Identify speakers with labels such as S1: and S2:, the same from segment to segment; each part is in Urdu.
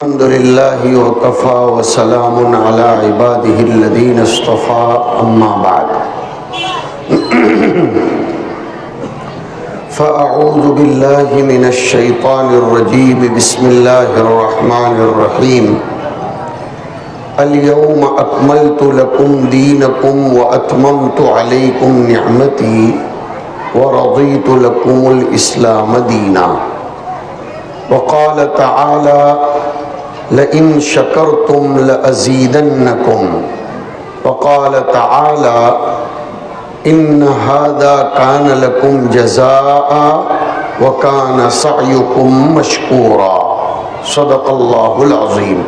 S1: الحمد لله وكفى وسلام على عباده الذين اصطفى أما بعد فأعوذ بالله من الشيطان الرجيم بسم الله الرحمن الرحيم اليوم أكملت لكم دينكم وأتممت عليكم نعمتي ورضيت لكم الإسلام دينا وقال تعالى لئن شکرتم لأزیدنکم وقال تعالی ان هذا کان لکم جزاء وکان سعیکم مشکورا صدق اللہ العظیم۔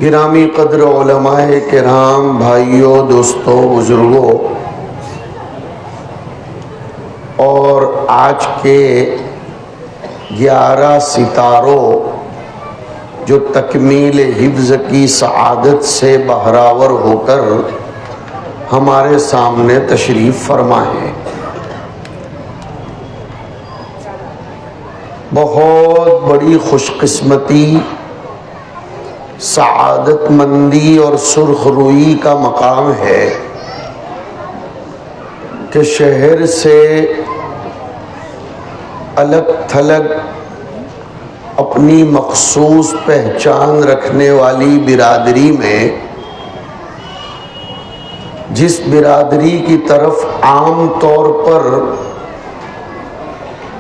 S1: گرامی قدر علماء کرام، بھائیوں، دوستوں، بزرگوں، اور آج کے 11 ستاروں جو تکمیل حفظ کی سعادت سے بہراور ہو کر ہمارے سامنے تشریف فرما ہے، بہت بڑی خوش قسمتی، سعادت مندی اور سرخ روئی کا مقام ہے کہ شہر سے الگ تھلگ اپنی مخصوص پہچان رکھنے والی برادری میں، جس برادری کی طرف عام طور پر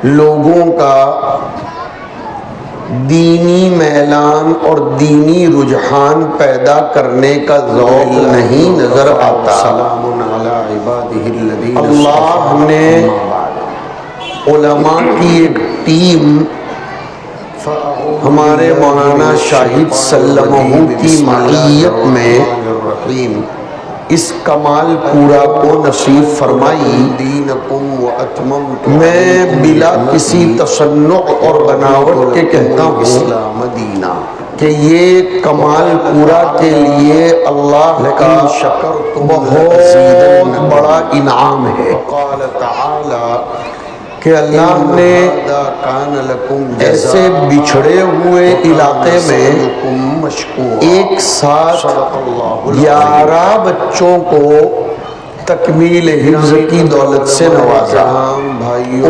S1: لوگوں کا دینی میلان اور دینی رجحان پیدا کرنے کا ذوق نہیں نظر آتا، اللہ نے علماء کی ایک ٹیم ہمارے مولانا شاہد سلمہ کی معیت میں اس کمال پورا کو نصیب فرمائی۔ میں بلا کسی تصنع اور بناوٹ کے کہتا ہوں کہ یہ کمال پورا کے لیے اللہ کا بہت بڑا انعام ہے کہ اللہ نے ایسے بچھڑے ہوئے علاقے میں ایک ساتھ 11 بچوں کو تکمیل حفظ کی دولت سے نوازا۔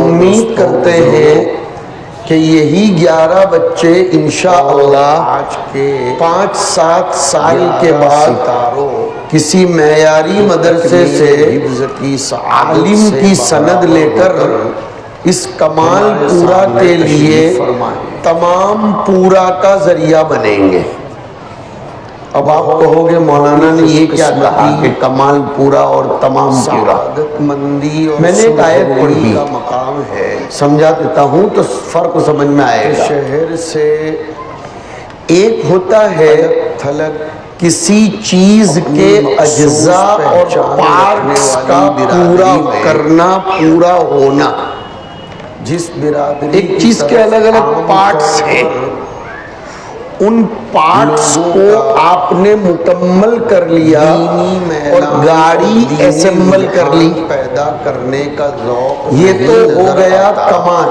S1: امید کرتے ہیں کہ یہی 11 بچے انشاءاللہ 5-7 سال کے بعد کسی معیاری مدرسے سے عالم کی سند لے کر اس کمال پورا کے لیے تمام پورا کا ذریعہ بنیں گے۔ اب آپ کہو گے مولانا نے یہ کیا کہا کہ کمال پورا اور تمام پورا؟ میں نے ایک آیت پڑھی، سمجھا دیتا ہوں تو فرق سمجھ میں آئے گا۔ شہر سے ایک ہوتا ہے کسی چیز کے اجزاء اور پارٹس کا پورا کرنا، پورا ہونا۔ جس برادری ایک چیز کے الگ الگ پارٹس ہیں، ان پارٹس کو آپ نے مکمل کر لیا اور گاڑی اسمبل کر لی، پیدا کرنے کا ذوق، یہ تو ہو گیا کمال۔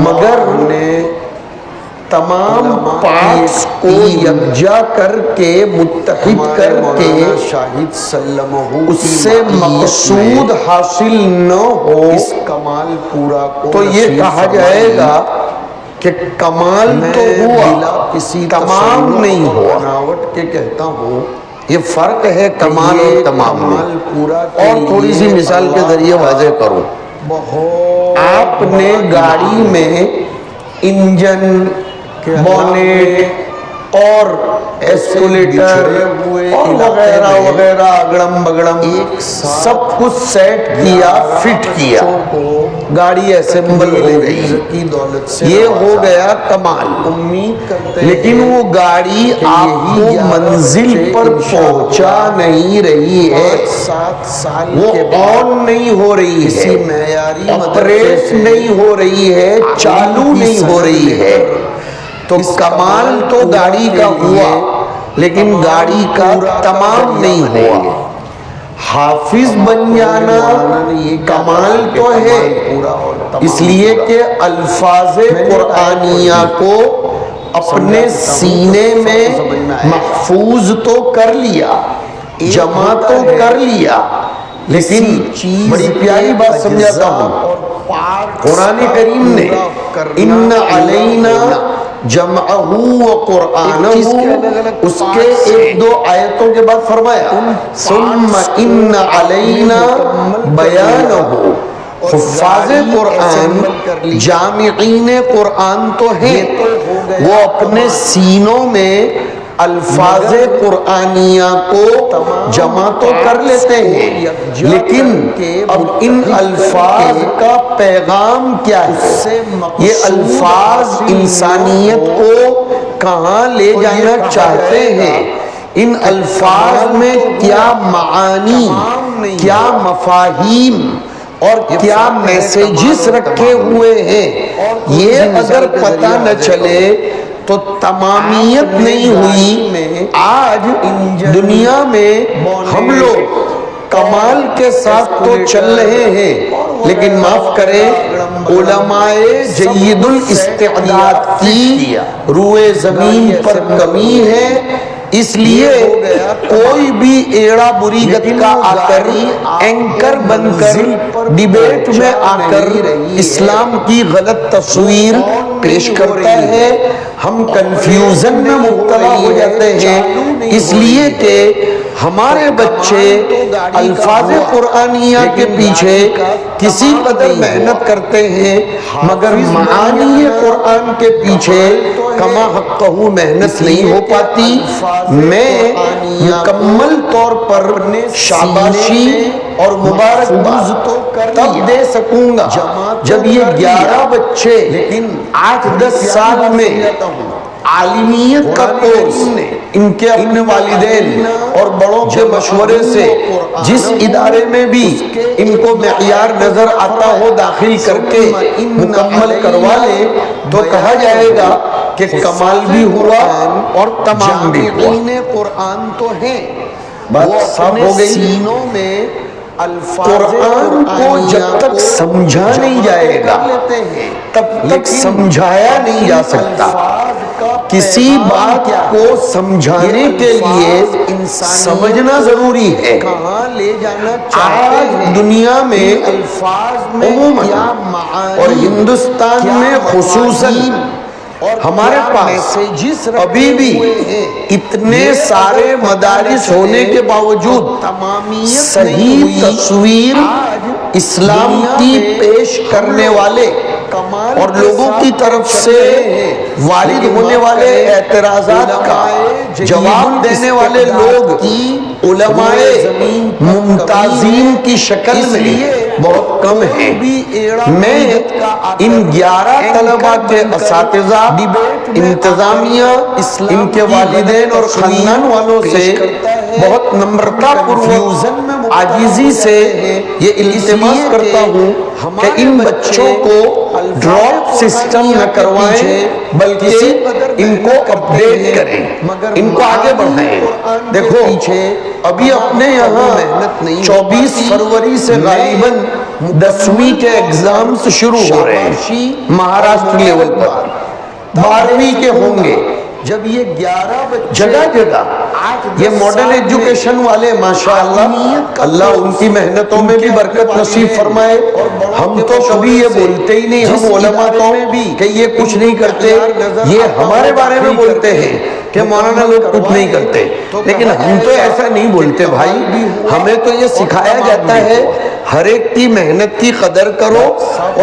S1: مگر تمام پارٹس کو یکجا کر کے، متحد کر کے اس سے مقصود حاصل نہ ہو اس کمال پورا کو، تو یہ کہا جائے گا کہ کمال تو ہوا، تمام نہیں ہوا۔ کے کہتا ہوں یہ فرق ہے کمال اور تمام میں۔ اور تھوڑی سی مثال کے ذریعے واضح کروں، آپ نے گاڑی میں انجن، بونیٹ اور ایسکولیٹر اور وغیرہ وغیرہ اگڑم بگڑم سب کچھ سیٹ کیا، فٹ کیا، گاڑی اسمبل ہو گئی، یہ ہو گیا کمال۔ لیکن وہ گاڑی آپ کو منزل پر پہنچا نہیں رہی ہے، وہ آن نہیں ہو رہی ہے، آپریٹ نہیں ہو رہی ہے، چالو نہیں ہو رہی ہے، تو کمال تو گاڑی کا ہوا لیکن گاڑی کا تمام نہیں ہوا۔ حافظ بن جانا کمال تو ہے، اس لیے کہ الفاظ قرآنیہ کو اپنے سینے میں محفوظ تو کر لیا، جمع تو کر لیا، لیکن بڑی پیاری بات سمجھاتا ہوں، قرآن کریم نے ان علینا جمعہ و قرآنہ اس کے ایک دو آیتوں کے بعد فرمایا ثم ان علینا بیانہ، حفاظ قرآن جامعین قرآن تو ہیں، وہ اپنے سینوں میں الفاظ قرآنیہ کو جمع تو کر لیتے ہیں، لیکن اب ان الفاظ کا پیغام کیا ہے؟ یہ الفاظ انسانیت کو کہاں لے جانا چاہتے ہیں؟ ان الفاظ میں کیا معانی، کیا مفاہیم اور کیا میسیجز رکھے ہوئے ہیں؟ یہ اگر پتہ نہ چلے تو تمامیت نہیں ہوئی۔ آج دنیا میں ہم لوگ کمال کے ساتھ تو چل رہے ہیں، لیکن معاف کریں علماء جید الاستعداد کی روئے زمین پر کمی ہے، اس لیے کوئی بھی ایڑا بری گت کا آ کر اینکر بن کر ڈیبیٹ میں آ کر اسلام کی غلط تصویر پیش کرتا ہے، ہم کنفیوژن میں مبتلا ہو جاتے ہیں، اس لیے کہ ہمارے بچے الفاظ قرآنیہ کے پیچھے کسی قدر محنت کرتے ہیں، مگر معانی قرآن کے پیچھے کما حقہ محنت نہیں ہو پاتی۔ میں مکمل طور پر شاباشی اور مبارکباد تب دے سکوں گا جب یہ 11 بچے 8-10 سال میں عالمیت کا کورس ان کے اپنے والدین اور بڑوں کے مشورے سے جس ادارے میں بھی ان کو معیار نظر آتا ہو داخل کر کے مکمل کروا لے تو کہا جائے گا کہ کمال بھی ہوا اور تمام بھی ہوا۔ قرآن تو ہیں، بات صاف ہو گئی۔ سینوں میں قرآن کو جب تک سمجھا نہیں جائے گا تب تک سمجھایا نہیں جا سکتا۔ کسی بات کو سمجھانے کے لیے سمجھنا ضروری ہے۔ آج دنیا میں عموماً اور ہندوستان میں خصوصاً ہمارے پاس ابھی بھی اتنے سارے مدارس ہونے کے باوجود صحیح تصویر اسلام کی پیش کرنے والے اور لوگوں کی طرف سے وارد ہونے والے اعتراضات کا جواب دینے والے لوگ علماء ممتازین کی شکل میں بہت کم ہیں۔ میں ان 11 طلباء کے اساتذہ، انتظامیہ، ان کے والدین اور خاندان والوں سے بہت نمرتا پوروک عاجزی سے یہ التماس کرتا ہوں کہ ان بچوں کو ڈراپ سسٹم نہ کروائیں بلکہ ان کو اپڈیٹ کریں، ان کو آگے بڑھائیں۔ دیکھو ابھی اپنے یہاں 24 فروری سے غالباً 10ویں کے ایگزامز شروع ہو رہے ہیں مہاراشٹر لیول پر، 12ویں کے ہوں گے۔ جب یہ 11 بچے جگہ جگہ یہ ماڈرن ایجوکیشن والے ماشاءاللہ اللہ ان کی محنتوں میں بھی برکت نصیب فرمائے، ہم تو کبھی یہ بولتے ہی نہیں، ہم علماء تو کہ یہ کچھ نہیں کرتے، یہ ہمارے بارے میں بولتے ہیں کہ مولانا لوگ کچھ نہیں کرتے، لیکن ہم تو ایسا نہیں بولتے بھائی، ہمیں تو یہ سکھایا جاتا ہے ہر ایک کی محنت کی قدر کرو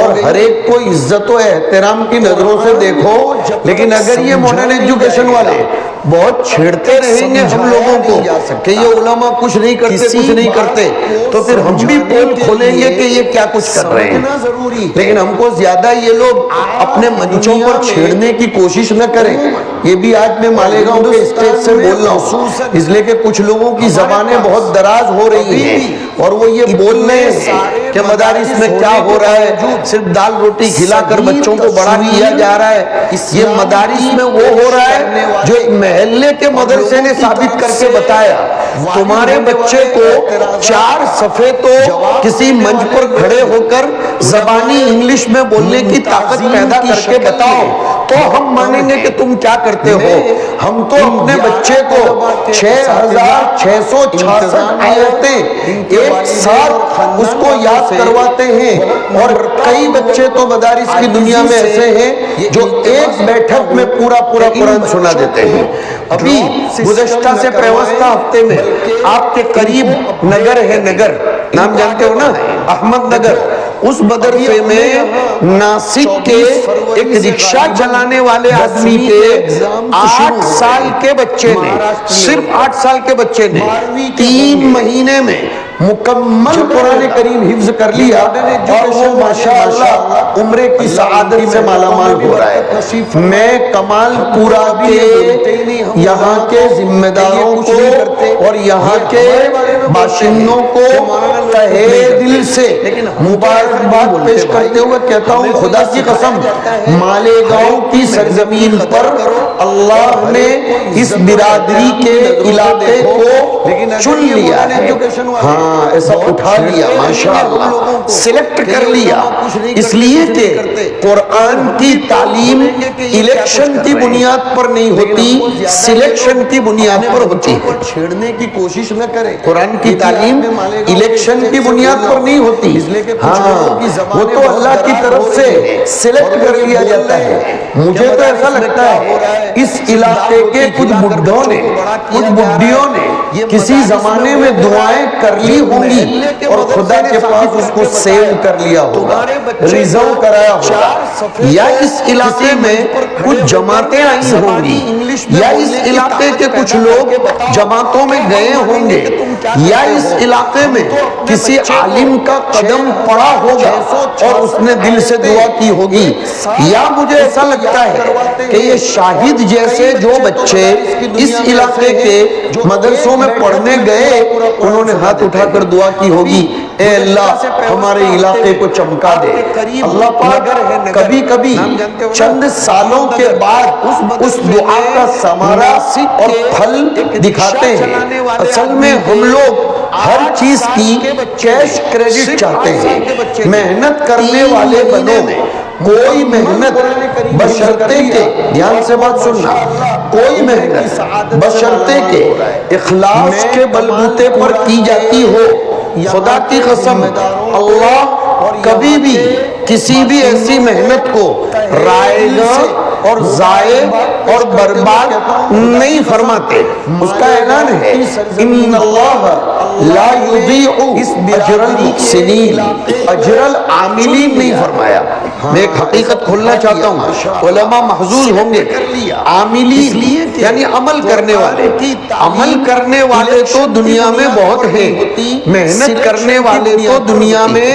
S1: اور ہر ایک کو عزت و احترام کی نظروں سے دیکھو۔ لیکن اگر یہ ماڈرن ایجوکیشن والے بہت چھیڑتے رہیں گے ہم لوگوں کو کہ یہ علماء کچھ نہیں کرتے کچھ نہیں کرتے، تو پھر ہم بھی پول کھولیں گے کہ یہ کیا کچھ کر رہے ہیں۔ لیکن ہم کو زیادہ یہ لوگ اپنے منچوں پر چھیڑنے کی کوشش نہ کریں۔ یہ بھی آج میں مالیگاؤں کے اسٹیج سے بول رہا ہوں اس لیے کہ کچھ لوگوں کی زبانیں بہت دراز ہو رہی ہیں اور وہ یہ بول رہے ہیں کہ مدارس میں کیا ہو رہا ہے، صرف دال روٹی کھلا کر بچوں کو بڑا کیا جا رہا ہے۔ یہ مدارس میں وہ ہو رہا ہے جو ایک محلے کے مدرسے نے ثابت کر کے بتایا، تمہارے بچے کو 4 صفحے تو کسی منچ پر کھڑے ہو کر زبانی انگلش میں بولنے کی طاقت پیدا کر کے بتاؤ تو ہم مانیں گے کہ تم کیا کرتے ہو۔ ہم تو اپنے بچے کو 6666 آیتیں ایک ساتھ اس کو یاد کرواتے ہیں، اور کئی بچے تو مدارس کی دنیا میں ایسے ہیں جو ایک بیٹھک میں پورا قرآن سنا دیتے ہیں۔ ابھی گزشتہ سے پیوستہ ہفتے میں آپ کے قریب نگر ہے، نگر نام جانتے ہو نا، احمد نگر، اس مدرسے میں ناسک کے ایک رکشہ چلانے والے آدمی کے 8 سال کے بچے نے، صرف 8 سال کے بچے نے 3 مہینے میں مکمل قرآن کریم حفظ کر لیا، اور وہ ماشاءاللہ عمرے کی سعادت سے مالا مال ہو رہا ہے۔ میں کمال پورا کے یہاں کے ذمہ داروں کو اور یہاں کے باشندوں کو تہہ دل سے مبارکباد پیش کرتے ہوئے کہتا ہوں، خدا کی قسم مالیگاؤں کی سرزمین پر اللہ نے اس برادری کے علاقے کو چن لیا ہے، ہاں ایسا اٹھا لیا، ماشاءاللہ سلیکٹ کر لیا، اس لیے کہ قرآن کی تعلیم الیکشن کی بنیاد پر نہیں ہوتی، سلیکشن کی بنیاد پر ہوتی ہے۔ چھیڑنے کی کوشش نہ کرے، قرآن کی تعلیم الیکشن کی بنیاد پر نہیں ہوتی، ہاں وہ تو اللہ کی طرف سے سلیکٹ کر لیا جاتا ہے۔ مجھے تو ایسا لگتا ہے اس علاقے کے کچھ بڈھوں نے، کچھ بڈھیوں نے کسی زمانے میں دعائیں کر لی ہوں گی اور خدا کے پاس اس کو سیو کر لیا ہوگا، ریزرو کرایا ہوگا، یا اس علاقے میں کچھ جماعتیں آئی ہوں گی، یا اس علاقے کے کچھ لوگ جماعتوں میں گئے ہوں گے، یا اس علاقے میں کسی عالم کا قدم پڑا ہوگا اور اس نے دل سے دعا کی ہوگی، یا مجھے ایسا لگتا ہے کہ یہ شاہد جیسے جو بچے اس علاقے کے مدرسوں میں پڑھنے گئے انہوں نے ہاتھ اٹھا کر دعا کی ہوگی، اے اللہ ہمارے علاقے کو چمکا دے۔ اللہ پاک کبھی کبھی چند سالوں کے بعد اس دعا کا ثمرہ اور پھل دکھاتے ہیں۔ اصل میں ہم لوگ ہر چیز کی کیش کریڈٹ چاہتے ہیں، محنت کرنے والے بنو، کوئی محنت بشرطے کے، دھیان سے بات سننا، کوئی محنت بشرطے کے اخلاص کے بلبوتے پر کی جاتی ہو، خدا کی قسم اللہ کبھی بھی کسی بھی ایسی محنت کو رائج اور ضائع اور برباد نہیں فرماتے۔ اس کا اعلان ہے ان اللہ لا یضیع اجر المحسنین، اجر العاملین نہیں فرمایا۔ میں ایک حقیقت کھولنا چاہتا ہوں، علماء محظوظ ہوں گے، عاملین یعنی عمل کرنے والے، عمل کرنے والے تو دنیا میں بہت ہیں، محنت کرنے والے تو دنیا میں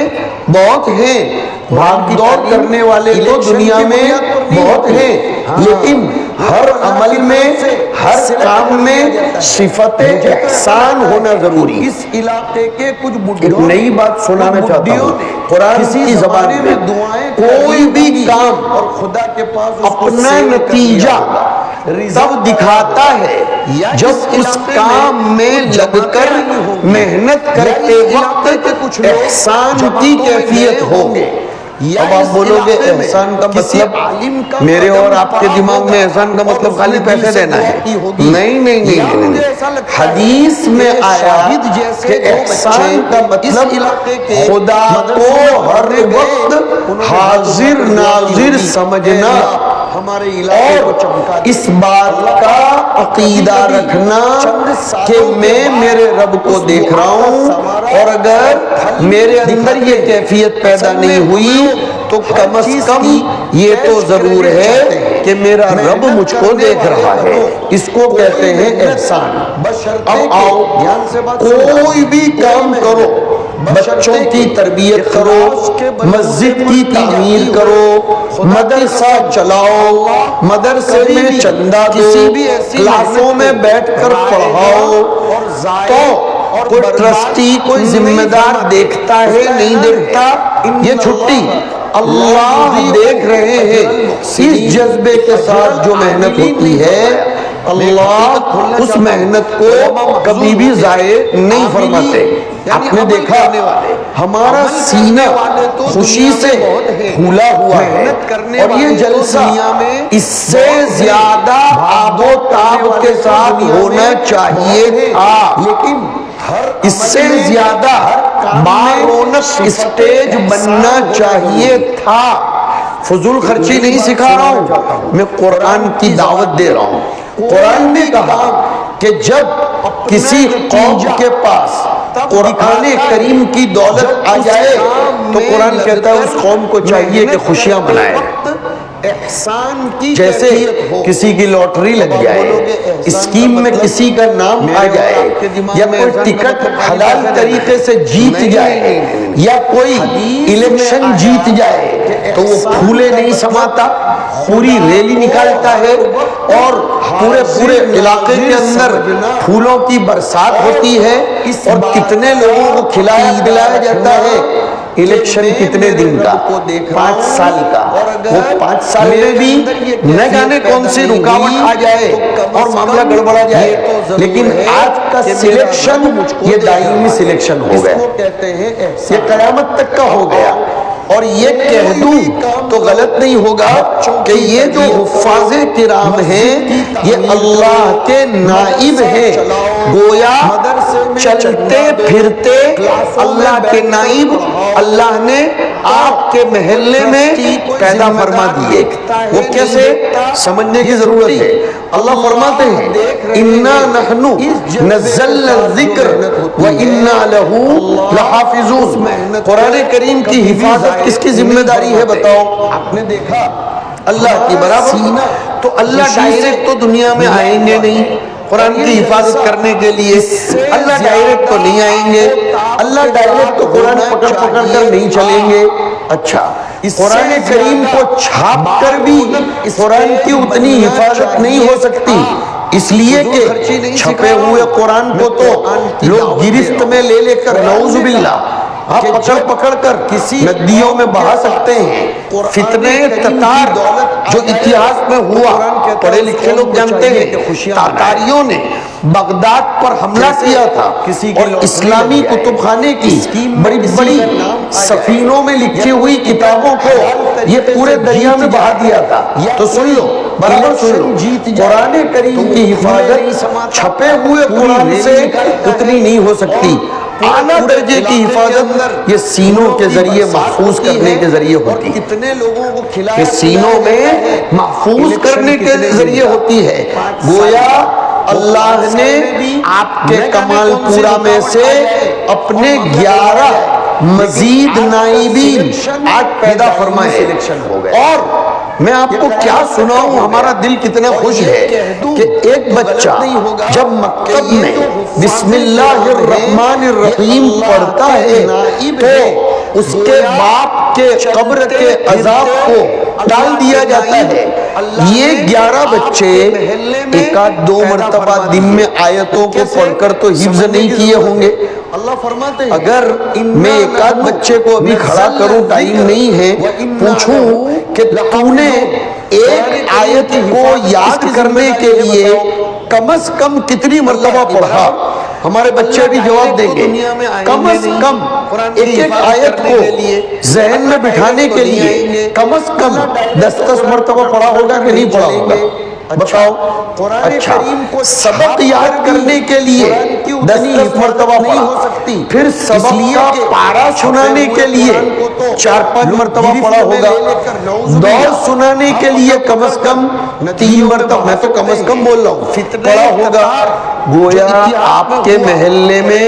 S1: بہت ہیں، بھاگ دوڑ کرنے والے تو دنیا میں بہت ہیں، لیکن ہر عمل میں، ہر کام میں صفت احسان ہونا ضروری۔ اس علاقے کے کچھ ایک نئی بات سنانا چاہتا ہوں، قرآن کی زبان میں کوئی بھی کام اور خدا کے پاس اپنا نتیجہ تب دکھاتا ہے جب اس کام میں لگ کر محنت کرتے وقت احسان کی کیفیت ہو۔ اب آپ بولو گے احسان کا مطلب، میرے اور آپ کے دماغ میں احسان کا مطلب خالی پیسے دینا ہے، نہیں، حدیث میں آیا کہ احسان کا مطلب خدا کو ہر وقت حاضر ناظر سمجھنا اور اس بات کا عقیدہ رکھنا کہ میں میرے رب کو دیکھ رہا ہوں، اور اگر میرے اندر یہ کیفیت پیدا نہیں ہوئی تو کم از کم یہ تو ضرور ہے کہ میرا رب مجھ کو دیکھ رہا ہے۔ اس کو کہتے ہیں احسان۔ اب آؤ، کوئی بھی کام کرو، بچوں کی تربیت کرو، مسجد کی تعمیر کرو، مدرسہ چلاؤ، مدرسے میں چندہ دو، کلاسوں میں بیٹھ کر پڑھاؤ، تو کوئی ٹرسٹی کوئی ذمہ دار دیکھتا ہے نہیں دیکھتا یہ چھٹی، اللہ دیکھ رہے ہیں۔ اس جذبے کے ساتھ جو محنت ہوتی ہے اللہ اس محنت کو کبھی بھی ضائع نہیں فرماتے۔ آپ نے دیکھا ہمارا سینہ خوشی سے پھولا ہوا ہے اور یہ جلسہ اس سے زیادہ آب و تاب کے ساتھ ہونا چاہیے تھا، لیکن اس سے زیادہ بارونق اسٹیج بننا چاہیے تھا۔ فضول خرچی نہیں سکھا رہا ہوں، میں قرآن کی دعوت دے رہا ہوں۔ قرآن نے کہا کہ جب کسی قوم کے پاس قرآن کریم کی دولت آ جائے تو قرآن کہتا ہے اس قوم کو چاہیے کہ خوشیاں منائے۔ جیسے کسی کی لاٹری لگ جائے، اسکیم میں کسی کا نام آ جائے، یا کوئی ٹکٹ حلال طریقے سے جیت جائے، یا کوئی الیکشن جیت جائے تو وہ پھولے نہیں سماتا، پوری ریلی نکالتا ہے اور پورے علاقے کے اندر پھولوں کی برسات ہوتی ہے، اور کتنے لوگوں کو کھلایا پلایا جاتا ہے۔ الیکشن کتنے دن کا؟ 5 سال کا۔ وہ 5 سال میں بھی نہ جانے کون سی رکاوٹ آ جائے اور معاملہ گڑبڑا جائے، لیکن آج کا سلیکشن یہ دائمی سلیکشن ہو گیا، یہ قیامت تک کا ہو گیا۔ اور یہ کہہ دوں تو غلط نہیں ہوگا کہ یہ جو حفاظ کرام ہیں یہ اللہ کے نائب ہیں، گویا چلتے پھرتے اللہ کے نائب اللہ نے آپ کے محلے میں پیدا فرما دیے۔ وہ کیسے سمجھنے کی ضرورت ہے۔ اللہ فرماتے ہیں اِنَّا نَحْنُ نَزَّلْنَا الذِّكْرَ وَإِنَّا لَهُ لَحَافِظُونَ۔ قرآن کریم کی حفاظت کس کی ذمہ داری ہے بتاؤ؟ آپ نے دیکھا اللہ کی برابر، تو اللہ ڈائریکٹ تو دنیا میں آئیں گے نہیں قرآن کی حفاظت کرنے کے لیے، اللہ ڈائریکٹ تو نہیں آئیں گے، اللہ ڈائریکٹ تو قرآن پکڑ کر نہیں چلیں گے۔ اچھا، قرآن کریم کو چھاپ کر بھی قرآن کی اتنی حفاظت نہیں ہو سکتی، اس لیے کہ چھپے ہوئے قرآن کو تو لوگ گرفت میں لے کر نعوذ باللہ آپ پکڑ کر کسی ندیوں میں بہا سکتے ہیں۔ فتنے تتار جو اتہاس میں ہوا، پڑھے لکھے لوگ جانتے ہیں، تاتاریوں نے بغداد پر حملہ کیا تھا اور اسلامی کتب خانے کی بڑی بڑی سفینوں میں لکھی ہوئی کتابوں کو یہ پورے دریا میں بہا دیا تھا۔ تو سن لو، برابر سن لو، قرآن کریم کی حفاظت چھپے ہوئے قرآن سے اتنی نہیں ہو سکتی۔ اعلیٰ درجے کی حفاظت یہ سینوں کے ذریعے محفوظ کرنے کے ذریعے ہوتی ہے، کتنے لوگوں کو کھلایا سینوں میں محفوظ کرنے کے ذریعے ہوتی ہے۔ گویا اللہ نے آپ کے کمال پورا میں سے اپنے 11 مزید نائبین آج پیدا فرمائے، اور میں آپ کو کیا سناؤں، ہمارا دل کتنا خوش ہے کہ ایک بچہ جب مکتب میں بسم اللہ الرحمن الرحیم پڑھتا ہے تو اس کے باپ کے قبر کے عذاب کو ٹال دیا جاتا ہے۔ یہ 11 بچے ایک آدھ 2 مرتبہ دن میں آیتوں کو پڑھ کر تو حفظ نہیں کیے ہوں گے۔ اللہ فرماتے ہیں اگر میں ایک آدھ بچے کو ابھی کھڑا کروں، ٹائم نہیں ہے، پوچھوں کہ تو نے ایک آیت کو یاد کرنے کے لیے کم از کم کتنی مرتبہ پڑھا، ہمارے بچے بھی جواب دیں گے کم از کم ایک آیت کو ذہن میں بٹھانے کے لیے کم از کم 10 مرتبہ پڑھا ہوگا کہ نہیں پڑھا ہوگا بتاؤ؟ اچھا، سبق یاد کرنے کے لیے 10 مرتبہ پڑھا، پھر سبق کا پارا سنانے کے لیے 4-5 مرتبہ پڑھا ہوگا، دور سنانے کے لیے کم از کم 3 مرتبہ، میں تو کم از کم بول رہا ہوں، پڑھا ہوگا۔ گویا آپ کے محلے میں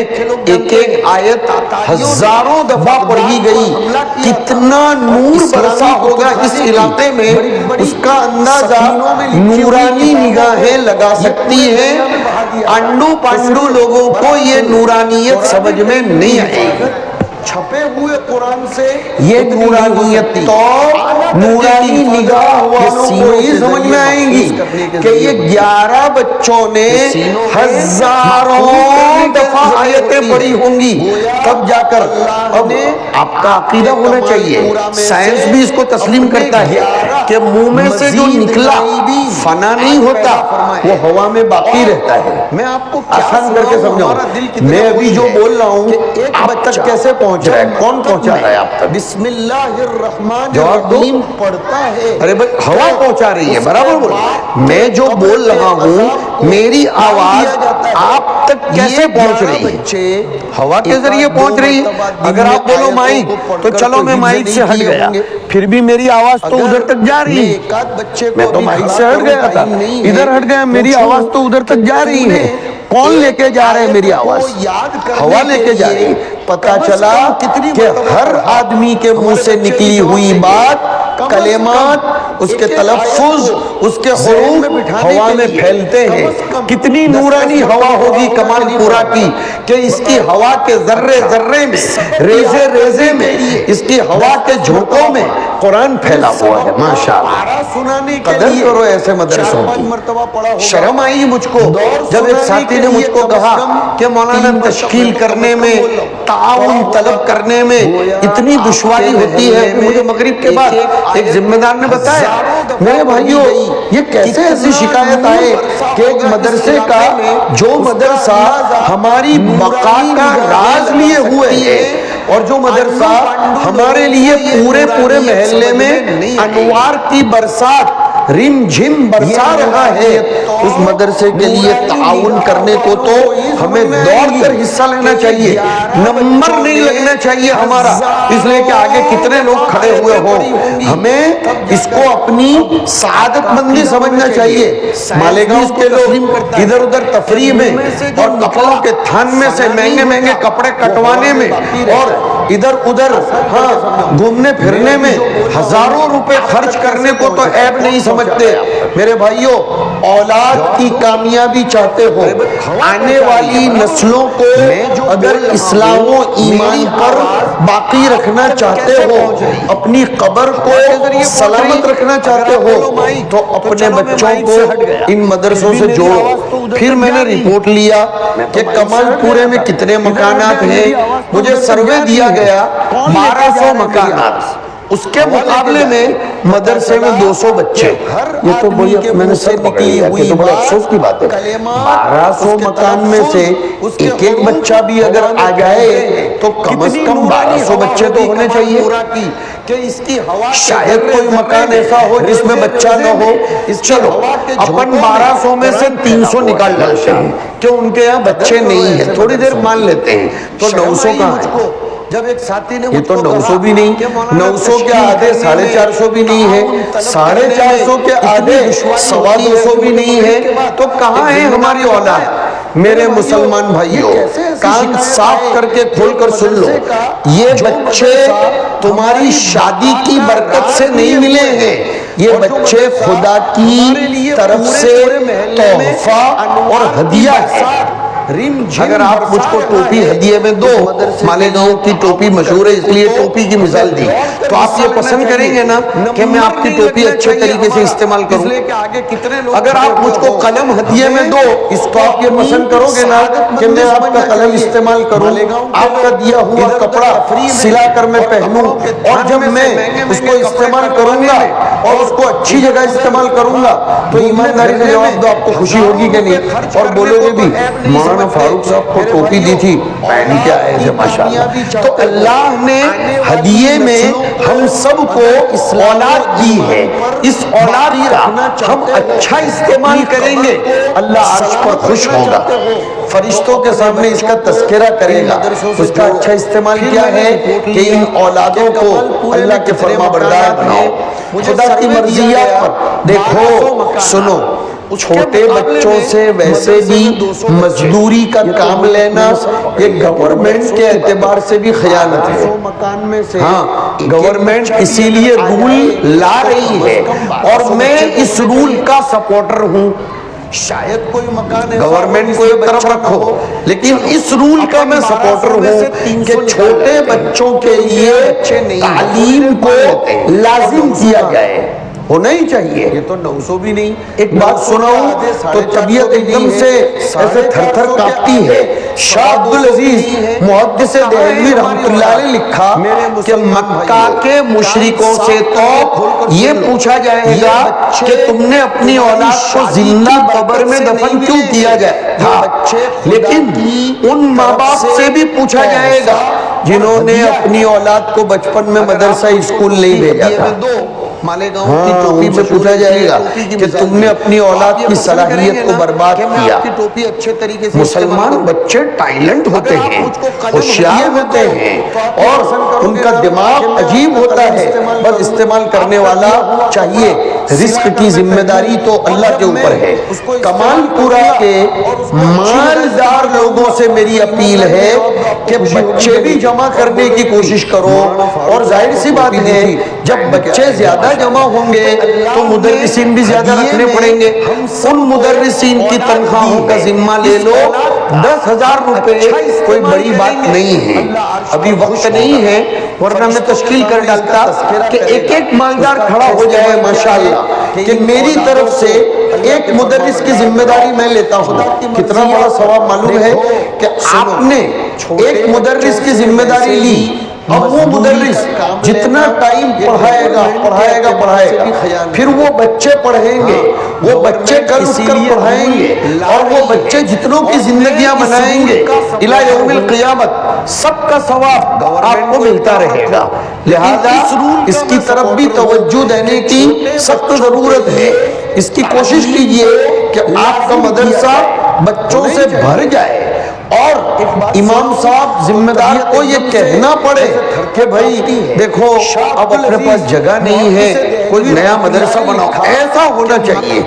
S1: ایک آیت ہزاروں دفعہ پڑھی گئی، کتنا نور برسا ہوگا اس علاقے میں، اس کا اندازہ نورانی نگاہیں لگا سکتی ہیں۔ انڈو پانڈو لوگوں کو یہ نورانیت سمجھ میں نہیں آئے گی۔ چھپے ہوئے قرآن سے یہ نورانیت تو نورانی نگاہ یہ سینوں سے سمجھ میں آئیں گی کہ یہ 11 بچوں نے ہزاروں دفعہ آیتیں پڑھی ہوں گی، تب جا کر اب آپ کا عقیدہ ہونا چاہیے، سائنس بھی اس کو تسلیم کرتا ہے کہ منہ میں سے جو نکلا فنا نہیں ہوتا، وہ ہوا میں باقی رہتا ہے۔ میں آپ کو آسان کر کے سمجھاؤں، میں ابھی جو بول رہا ہوں آپ تک کیسے پہنچ رہا ہے، کون پہنچا رہا ہے آپ تک؟ بسم اللہ الرحمن الرحیم پڑھتا ہے، ارے بھائی ہوا پہنچا رہی ہے، برابر بول، میں جو بول رہا ہوں میری آواز آپ تک کیسے پہنچ رہی ہے؟ ہوا کے ذریعے پہنچ رہی ہے۔ اگر آپ بولو مائک تو چلو میں مائک سے ہٹ گیا، پھر بھی میری آواز تو ادھر تک جا رہی ہے، میں تو مائک سے ہٹ گیا تھا، ادھر ہٹ گیا، میری آواز تو ادھر تک جا رہی ہے۔ کون لے کے جا رہے ہیں میری آواز؟ ہوا لے کے جا رہی ہے۔ پتا چلا کہ ہر آدمی کے منہ سے نکلی ہوئی بات، کلمات، اس کے تلفظ، اس کے حروف ہوا میں پھیلتے ہیں۔ کتنی نورانی ہوا ہوگی کمال پورا کی کہ اس کی ہوا کے ذرے ذرے میں، ریزے ریزے میں، اس کی ہوا کے جھونکوں میں قرآن پھیلا ہوا ہے۔ ماشاءاللہ، قدر کرو ایسے مدرسوں کی۔ شرم آئی مجھ کو جب ایک ساتھی نے مجھ کو کہا کہ مولانا تشکیل کرنے میں، تعاون طلب کرنے میں اتنی دشواری ہوتی ہے۔ مجھے مغرب کے بعد ایک ذمہ دار نے بتایا، میرے بھائیوں یہ کیسے ایسی شکایت آئے کہ ایک مدرسے کا جو مدرسہ ہماری بقا کا راز لیے ہوئے ہے، اور جو مدرسہ ہمارے لیے پورے پورے محلے میں انوار کی برسات رم جھم برسا رہا ہے، اس مدرسے کے لیے تعاون کرنے کو تو ہمیں دوڑ کر حصہ لینا چاہیے، نمبر نہیں لگنا چاہیے ہمارا، اس لیے کہ آگے کتنے لوگ کھڑے ہوئے ہوں۔ ہمیں اس کو اپنی سعادت مندی سمجھنا چاہیے۔ مالیگاؤں کے لوگ ادھر ادھر تفریح میں اور کپڑوں کے تھان میں سے مہنگے مہنگے کپڑے کٹوانے میں اور ادھر ادھر گھومنے پھرنے میں ہزاروں روپے خرچ کرنے کو تو عیب نہیں سمجھتے۔ میرے بھائیوں، اولاد کی کامیابی چاہتے ہو، آنے والی نسلوں کو اگر اسلام و ایمان پر باقی رکھنا چاہتے ہو، اپنی قبر کو سلامت رکھنا چاہتے ہو، تو اپنے بچوں کو ان مدرسوں سے جوڑو۔ پھر میں نے رپورٹ لیا کہ کمال پورے میں کتنے مکانات ہیں، مجھے سروے دیا گیا 1200 مکانات، اس کے مقابلے میں مدرسے میں 200 بچے۔ یہ تو میں نے سب پکڑ لیا کہ تو بڑے افسوس کی بات ہے، 1200 مکان میں سے ایک ایک بچہ بھی اگر آ جائے تو کم از کم 1200 بچے تو ہونے چاہیے۔ شاید کوئی مکان ایسا ہو جس میں بچہ نہ ہو، چلو اپن 1200 میں سے 300 نکال ڈالتے ہیں کہ ان کے یہاں بچے نہیں ہیں، تھوڑی دیر مان لیتے ہیں، تو 900 کہاں ہے؟ جب ایک ساتھی نے یہ تو 900 بھی نہیں، 900 کے آدھے 450 بھی نہیں ہے، 450 کے آدھے 250 بھی نہیں ہے، تو کہاں ہے ہماری اولاد؟ میرے مسلمان بھائیوں، کان صاف کر کے کھول کر سن لو، یہ بچے تمہاری شادی کی برکت سے نہیں ملے ہیں، یہ بچے خدا کی طرف سے تحفہ اور ہدیہ ہے۔ اگر آپ مجھ کو ٹوپی ہدیے میں دو، مالیگاؤں کی ٹوپی مشہور ہے اس لیے ٹوپی کی مثال دی، تو آپ یہ پسند کریں گے نا کہ میں آپ کی ٹوپی اچھے طریقے سے استعمال کروں؟ اگر آپ مجھ کو قلم ہدیے میں دو، اس کو آپ یہ پسند کرو گے نا کہ میں آپ کا قلم استعمال کروں، آپ کا دیا ہوا کپڑا سلا کر میں پہنوں، اور جب میں اس کو استعمال کروں گا اور اس کو اچھی جگہ استعمال کروں گا تو ایمانداری سے جواب دو، آپ کو خوشی ہوگی کہ نہیں؟ اور بولو گے بھی مولانا فاروق صاحب کو ٹوپی دی تھی، پہن کے آئے تھے ماشاءاللہ۔ تو اللہ نے ہدیے میں ہم سب کو اولاد دی ہے، اس اولاد کا ہم اچھا استعمال کریں گے، اللہ عرش پر خوش ہوگا، فرشتوں کے سامنے اس کا تذکرہ کرے گا۔ اس کا اچھا استعمال کیا ہے کہ ان اولادوں کو اللہ کے فرما بردار بناؤ، خدا کی مرضیات پر دیکھو سنو۔ چھوٹے بچوں سے ویسے بھی مزدوری کا کام لینا یہ گورنمنٹ کے اعتبار سے بھی خیانت ہے۔ ہاں، گورنمنٹ اسی لیے رول لا رہی ہے اور میں اس رول کا سپورٹر ہوں شاید کوئی مکان ہے گورنمنٹ کو ایک طرف رکھو، لیکن اس رول کا میں سپورٹر ہوں کہ چھوٹے بچوں کے لیے تعلیم کو لازم کیا جائے، ہونا ہی چاہیے۔ یہ تو 900 بھی نہیں۔ ایک بات سناؤں تو طبیعت ایک دم سے ایسے تھر تھر کانپتی ہے۔ شاہ عبدالعزیز محدث دہلوی رحمۃ اللہ علیہ لکھا کہ مکہ کے مشرکوں سے تو یہ پوچھا جائے گا کہ تم نے اپنی اولاد کو زندہ قبر میں دفن کیوں کیا جائے تھا، لیکن ان ماں باپ سے بھی پوچھا جائے گا جنہوں نے اپنی اولاد کو بچپن میں مدرسہ اسکول نہیں بھیجا تھا۔ مالیگاؤں کی ٹوپی میں پوچھا جائے گا کہ تم نے اپنی اولاد کی صلاحیت کو برباد کیا۔ مسلمان بچے ٹائلنٹ ہوتے ہیں، ہوشیار ہوتے ہیں، اور ان کا دماغ عجیب ہوتا ہے، بس استعمال کرنے والا چاہیے۔ رزق کی ذمہ داری تو اللہ کے اوپر ہے۔ کمال پورا کے مالدار لوگوں سے میری اپیل ہے کہ بچے بھی جمع کرنے کی کوشش کرو، اور ظاہر سی بات ہے جب بچے زیادہ جمع ہوں گے تو مدرسین بھی زیادہ رکھنے پڑیں گے۔ ان مدرسین کی تنخواہوں کا ذمہ لے لو، 10,000 روپے کوئی بڑی بات نہیں ہے۔ ابھی وقت نہیں ہے، ورنہ میں تشکیل کر ڈالتا کہ ایک ایک مالدار کھڑا ہو جائے ماشاءاللہ کہ میری طرف سے ایک مدرس کی ذمہ داری میں لیتا ہوں۔ کتنا بڑا ثواب معلوم ہے کہ آپ نے ایک مدرس کی ذمہ داری لی، اب وہ مدرس جتنا ٹائم پڑھائے گا پھر وہ بچے پڑھیں گے، وہ بچے کل اٹھ کر پڑھائیں گے، اور وہ بچے جتنوں کی زندگیاں بنائیں گے الہ یوم القیامت، سب کا ثواب آپ کو ملتا رہے گا۔ لہذا اس کی طرف بھی توجہ دینے کی سخت ضرورت ہے۔ اس کی کوشش کیجئے کہ آپ کا مدرسہ بچوں سے بھر جائے، اور امام صاحب ذمہ دار کو یہ کہنا پڑے کہ بھائی دیکھو اب اپنے پاس جگہ نہیں ہے، کوئی نیا مدرسہ بناؤ۔ ایسا ہونا چاہیے،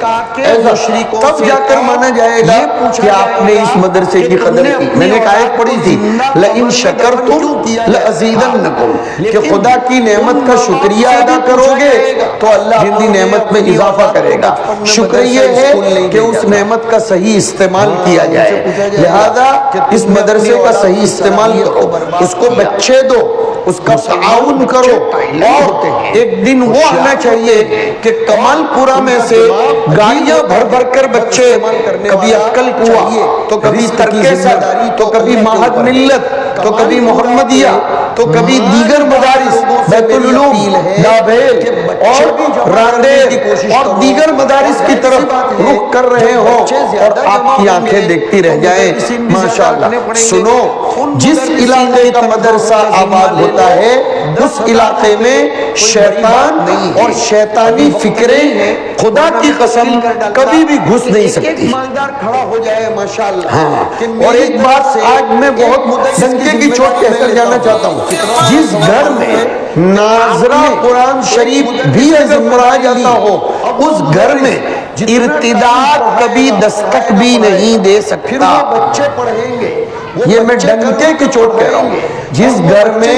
S1: ایسا تب جا کر مانا جائے گا کہ آپ نے اس مدرسے کی قدر کی۔ میں نے ایک آیت پڑھی تھی، لَإِن شَكَرْتُمْ لَأَزِيدَنَّكُمْ، کہ خدا کی نعمت کا شکریہ ادا کرو گے تو اللہ اپنی نعمت میں اضافہ کرے گا۔ شکر یہ ہے کہ اس نعمت کا صحیح استعمال کیا جائے۔ لہذا اس مدرسے کا صحیح استعمال کرو، اس کو بچے دو، اس کا تعاون کرو، اور ایک دن وہ آنا چاہیے کہ کمال پورا میں سے گاڑیاں بھر بھر کر بچے، کبھی عقل کنواں تو کبھی ترکے سر تو کبھی معہد ملت تو کبھی محمدیہ تو کبھی دیگر مدارس بیت العلوم، نابیل اور راندیر اور دیگر مدارس کی طرف رخ کر رہے ہوں، اور آپ کی آنکھیں دیکھتی رہ جائیں۔ ماشاءاللہ سنو، جس علاقے کا مدرسہ آباد ہوتا ہے اس علاقے میں شیطان اور شیطانی فکریں خدا کی قسم کبھی بھی گھس نہیں سکتی۔ کھڑا ہو جائے ماشاءاللہ۔ اور ایک بات آج میں بہت ڈنکے کی چوٹ کہہ کر جانا چاہتا ہوں، جس گھر میں ناظرہ قرآن شریف بھی ذمہ جاتا ہو اس گھر میں ارتداد کبھی دستک بھی نہیں دے سکتا۔ بچے پڑھیں گے، یہ میں ڈنکے کی چوٹ کہہ رہا ہوں، جس گھر میں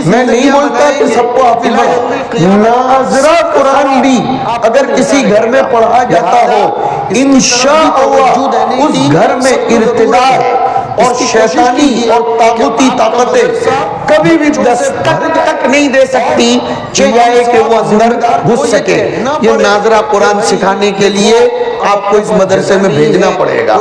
S1: نہیں بولتا کہ سب کو حافظ بنو، ناظرہ قرآن بھی اگر کسی گھر میں پڑھا جاتا ہو انشاءاللہ اس گھر میں ارتداد اور شیطانی اور طاغوتی طاقتیں کبھی بھی دستک تک نہیں دے سکتی چاہے کہ وہ اندر گھس سکے۔ یہ ناظرہ قرآن سکھانے کے لیے آپ کو اس مدرسے میں بھیجنا پڑے گا۔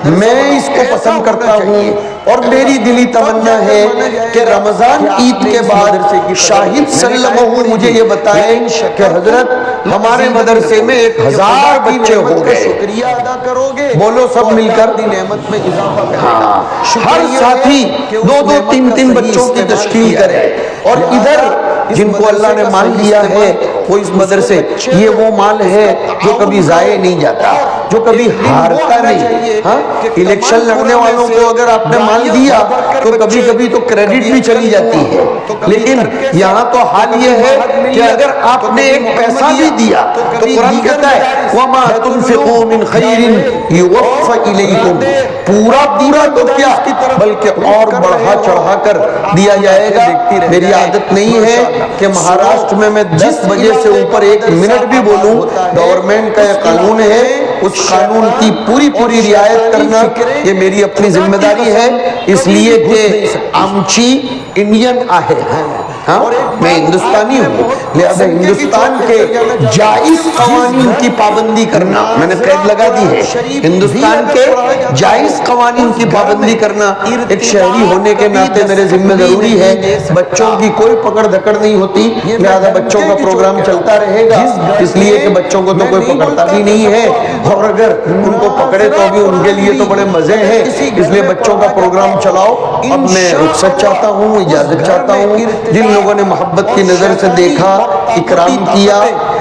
S1: میں اس کو پسند کرتا ہوں، اور میری دلی تمنا ہے کہ رمضان عید کے بعد شاہد صلی اللہ علیہ وسلم مجھے یہ بتائیں کہ حضرت ہمارے مدرسے میں 1000 بچے ہو گئے، شکریہ ادا کرو گے، بولو سب مل کر نعمت میں اضافہ کریں۔ ہر ساتھی 2-2 3-3 بچوں کی تشکیل کرے، اور ادھر جن کو اللہ نے مال دیا ہے وہ اس مدرسے، یہ وہ مال ہے جو کبھی ضائع نہیں جاتا، جو کبھی ہارتا نہیں۔ ہاں الیکشن لڑنے والوں کو اگر آپ نے مال دیا تو کبھی کبھی تو کریڈٹ بھی چلی جاتی ہے، لیکن یہاں تو حال یہ ہے کہ اگر آپ نے ایک پیسہ بھی دیا تو قرآن کہتا ہے وَمَا تُنْفِقُوا مِنْ خَيْرٍ يُوَفَّ إِلَيْكُمْ، پورا تو کیا بلکہ اور بڑھا چڑھا کر دیا جائے گا۔ میری عادت نہیں ہے کہ مہاراشٹر میں 10 بجے سے اوپر 1 منٹ بھی بولوں، گورنمنٹ کا یہ قانون ہے اس قانون کی پوری رعایت کرنا یہ میری اپنی ذمہ داری ہے، اس لیے کہ آمچی انڈین آہے ہاں میں ہندوستانی ہوں، لہذا ہندوستان کے جائز قوانین کی پابندی کرنا، میں نے قید لگا دی ہے، ہندوستان کے جائز قوانین کی پابندی کرنا ایک شہری ہونے کے ناطے میرے ذمہ ضروری ہے۔ بچوں کی کوئی پکڑ دھکڑ نہیں ہوتی، لہذا بچوں کا پروگرام چلتا رہے گا، اس لیے کہ بچوں کو تو کوئی پکڑتا بھی نہیں ہے، اور اگر ان کو پکڑے تو بھی ان کے لیے تو بڑے مزے ہیں، اس لیے بچوں کا پروگرام چلاؤ۔ اب میں رخصت چاہتا ہوں، اجازت چاہتا ہوں۔ جن لوگوں نے محبت کی نظر سے دیکھا، اکرام کیا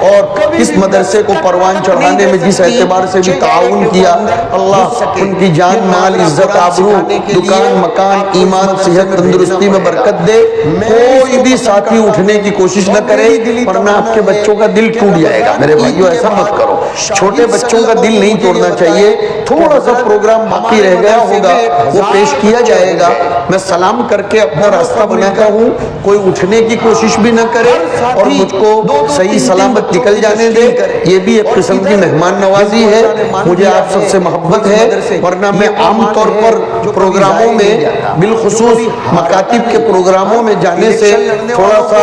S1: اور اس مدرسے کو پروان چڑھانے میں جس اعتبار سے بھی تعاون کیا، اللہ ان کی جان مال عزت آبرو دکان مکان ایمان صحت تندرستی میں برکت دے۔ کوئی بھی ساتھی اٹھنے کی کوشش نہ کرے ورنہ آپ کے بچوں کا دل ٹوٹ جائے گا۔ میرے بھائیو ایسا مت کرو، چھوٹے بچوں کا دل نہیں توڑنا چاہیے۔ تھوڑا سا پروگرام باقی رہ گیا ہوگا، وہ پیش کیا جائے گا، میں سلام کر کے اپنا راستہ بناتا ہوں، کوئی اٹھنے کی کوشش بھی نہ کرے اور مجھ کو صحیح سلامت نکل جانے دے۔ یہ بھی ایک قسم کی مہمان نوازی ہے، مجھے آپ سب سے محبت ہے، ورنہ میں عام طور پر پروگراموں میں بالخصوص مکاتب کے پروگراموں میں جانے سے تھوڑا سا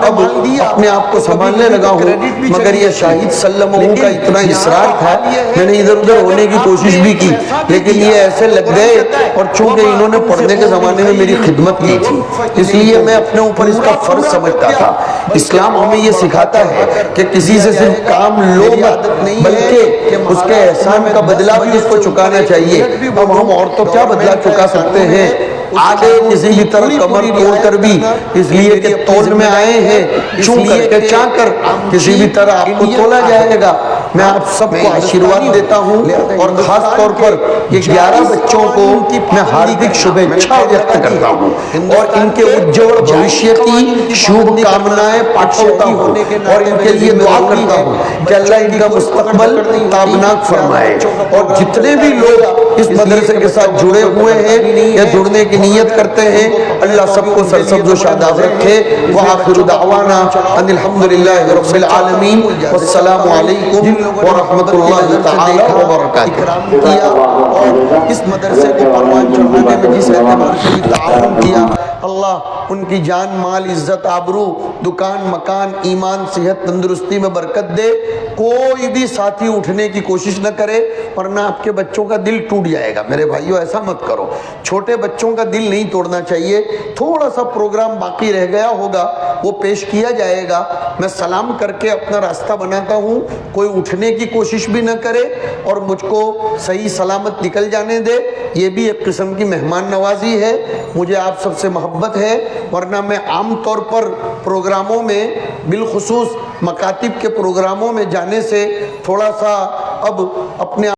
S1: اب اپنے آپ کو سنبھالنے لگا ہوں، مگر یہ شاہد سلموں کا اتنا اصرار تھا، میں نے ادھر ادھر ہونے کی کوشش بھی کی، لیکن یہ ایسے لگ گئے، اور چونکہ انہوں نے پڑھنے کے زمانے میں میری خدمت کی تھی اس لیے میں اپنے اوپر اس کا فرض سمجھتا تھا۔ اسلام ہمیں یہ سکھاتا ہے کہ کسی سے صرف کام لو مت، بلکہ اس کے احسان کا بدلہ بھی اس کو چکانا چاہیے۔ اب ہم اور تو کیا بدلہ چکا سکتے ہیں؟ آگے کسی بھی طرح کمر توڑ کر بھی، اس لیے کہ تول میں آئے ہیں، چون کر کے چاہ کر کسی بھی طرح آپ کو تولا جائے گا۔ میں آپ سب کو آشیرواد دیتا ہوں، اور خاص طور پر یہ 11 بچوں کو میں ہاردک شبھیچھا ویکت کرتا ہوں اور ان کے اجوڑ بھوشیہ کی شبھ کامنائیں پاٹھوتا ہوں، اور ان کے لیے دعا کرتا ہوں کہ اللہ ان کا مستقبل تابناک فرمائے۔ اور جتنے بھی لوگ اس مدرسے کے ساتھ جڑے ہوئے ہیں یا جڑنے کی نیت کرتے ہیں، اللہ سب کو سرسبز و شاداب رکھے۔ وآخر دعوانا ان الحمدللہ رب العالمین، والسلام علیکم ورحمۃ اللہ تعالی وبرکاتہ۔ کیا اور اس مدرسے کو پروان چڑھانے میں جس اعتبار سے بھی تعاون کیا، اللہ ان کی جان مال عزت آبرو دکان مکان ایمان صحت تندرستی میں برکت دے۔ کوئی بھی ساتھی اٹھنے کی کوشش نہ کرے ورنہ آپ کے بچوں کا دل ٹوٹ جائے گا۔ میرے بھائیو ایسا مت کرو، چھوٹے بچوں کا دل نہیں توڑنا چاہیے۔ تھوڑا سا پروگرام باقی رہ گیا ہوگا، وہ پیش کیا جائے گا، میں سلام کر کے اپنا راستہ بناتا ہوں، کوئی اٹھنے کی کوشش بھی نہ کرے اور مجھ کو صحیح سلامت نکل جانے دے۔ یہ بھی ایک قسم کی مہمان نوازی ہے، مجھے آپ سب سے محبت ہے، ورنہ میں عام طور پر پروگراموں میں بالخصوص مکاتب کے پروگراموں میں جانے سے تھوڑا سا اب اپنے